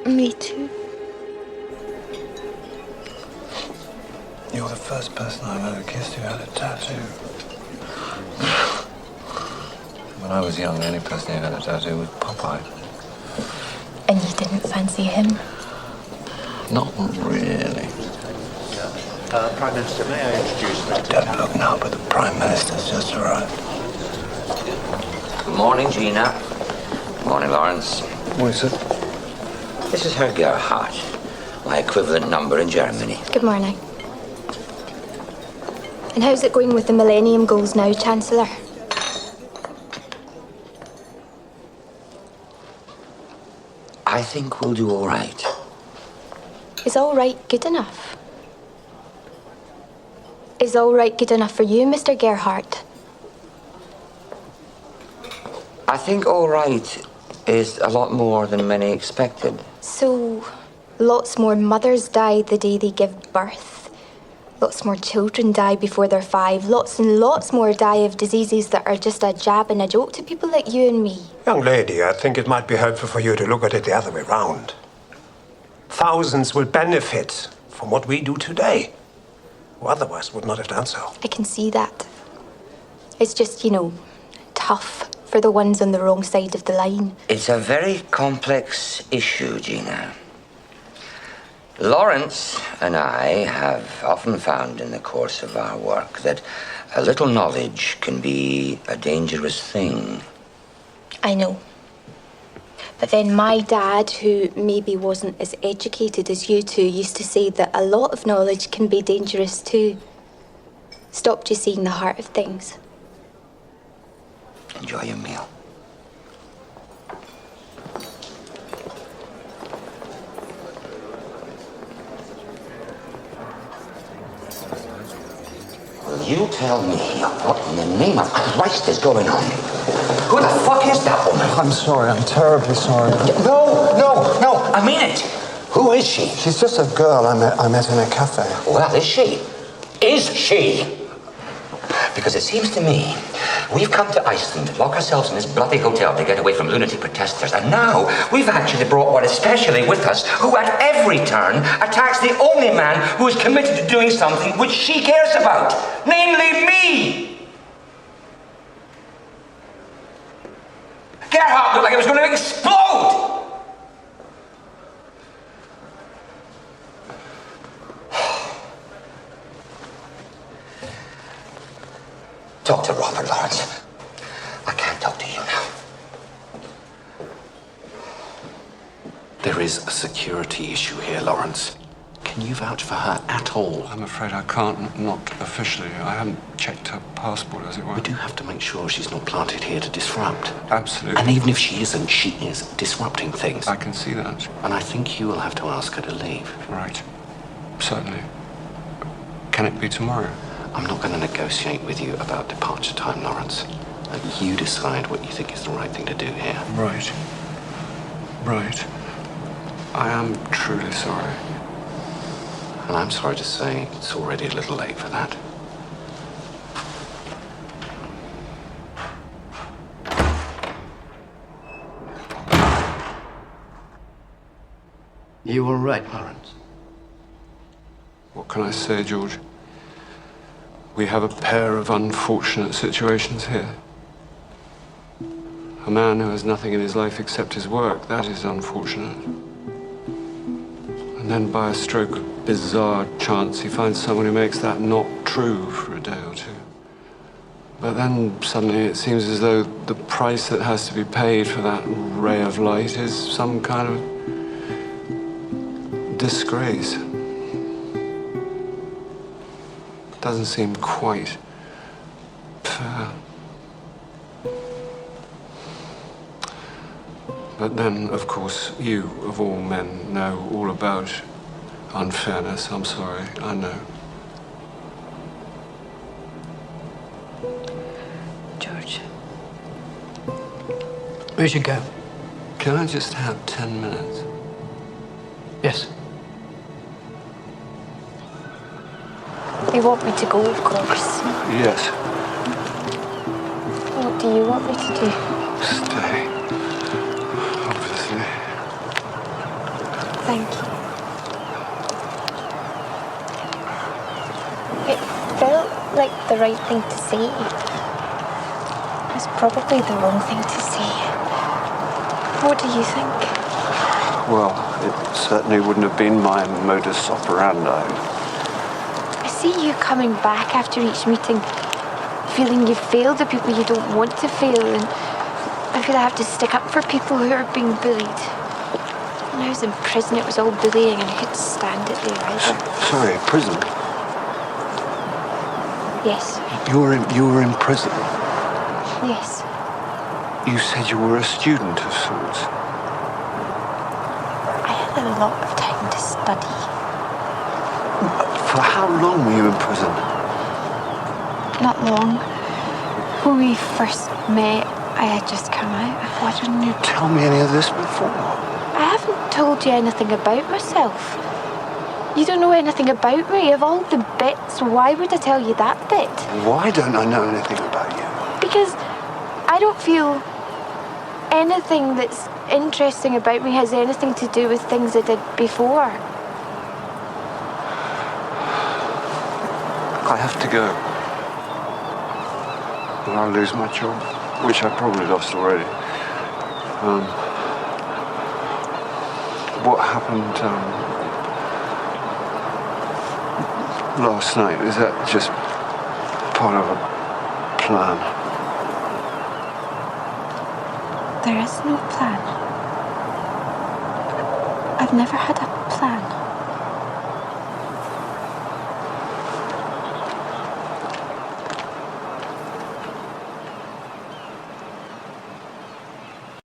Me too. You're the first person I've ever kissed who had a tattoo. When I was young, the only person who had a tattoo was Popeye. And you didn't fancy him? Not really. Prime Minister, may I introduce Mr. Don't look now, but the Prime Minister's just arrived. Good morning, Gina. Good morning, Lawrence. What is it? This is her Gerhardt, my equivalent number in Germany. Good morning. And how's it going with the Millennium Goals now, Chancellor? I think we'll do all right. Is all right good enough? Is all right good enough for you, Mr. Gerhardt? I think all right is a lot more than many expected. So, lots more mothers die the day they give birth. Lots more children die before they're 5. Lots and lots more die of diseases that are just a jab and a joke to people like you and me. Young lady, I think it might be helpful for you to look at it the other way round. Thousands will benefit from what we do today, who otherwise would not have done so. I can see that. It's just, tough for the ones on the wrong side of the line. It's a very complex issue, Gina. Lawrence and I have often found in the course of our work that a little knowledge can be a dangerous thing. I know. But then my dad, who maybe wasn't as educated as you two, used to say that a lot of knowledge can be dangerous too. Stopped you seeing the heart of things. Enjoy your meal. Will you tell me what in the name of Christ is going on? Who the fuck is that woman? I'm sorry. I'm terribly sorry. No, I mean it. Who is she? She's just a girl I met in a cafe. Well, is she? Is she? Because it seems to me we've come to Iceland, lock ourselves in this bloody hotel to get away from lunatic protesters, and now we've actually brought one especially with us who at every turn attacks the only man who is committed to doing something which she cares about, namely me. Gerhardt looked like it was going to explode. Talk to Robert, Lawrence. I can't talk to you now. There is a security issue here, Lawrence. Can you vouch for her at all? I'm afraid I can't, not officially. I haven't checked her passport, as it were. We do have to make sure she's not planted here to disrupt. Absolutely. And even if she isn't, she is disrupting things. I can see that. And I think you will have to ask her to leave. Right. Certainly. Can it be tomorrow? I'm not going to negotiate with you about departure time, Lawrence. You decide what you think is the right thing to do here. Right. Right. I am truly sorry. And I'm sorry to say it's already a little late for that. You all right, Lawrence? What can I say, George? We have a pair of unfortunate situations here. A man who has nothing in his life except his work, that is unfortunate. And then by a stroke of bizarre chance, he finds someone who makes that not true for a day or two. But then suddenly it seems as though the price that has to be paid for that ray of light is some kind of disgrace. Doesn't seem quite fair. But then, of course, you, of all men, know all about unfairness. I'm sorry, I know. George. We should go. Can I just have 10 minutes? Yes. You want me to go, of course. Yes. What do you want me to do? Stay. Obviously. Thank you. It felt like the right thing to say. It's probably the wrong thing to say. What do you think? Well, it certainly wouldn't have been my modus operandi. I see you coming back after each meeting, feeling you've failed the people you don't want to fail, and I feel I have to stick up for people who are being bullied. When I was in prison, it was all bullying, and I couldn't stand it there either. Sorry, prison? Yes, You were in prison? yes. You said you were a student of sorts. I had a lot of time to study. For how long were you in prison? Not long. When we first met, I had just come out. Why didn't you tell me any of this before? I haven't told you anything about myself. You don't know anything about me. Of all the bits, why would I tell you that bit? Why don't I know anything about you? Because I don't feel anything that's interesting about me has anything to do with things I did before. I have to go. Or I'll lose my job, which I probably lost already. What happened last night, is that just part of a plan? There is no plan. I've never had a plan.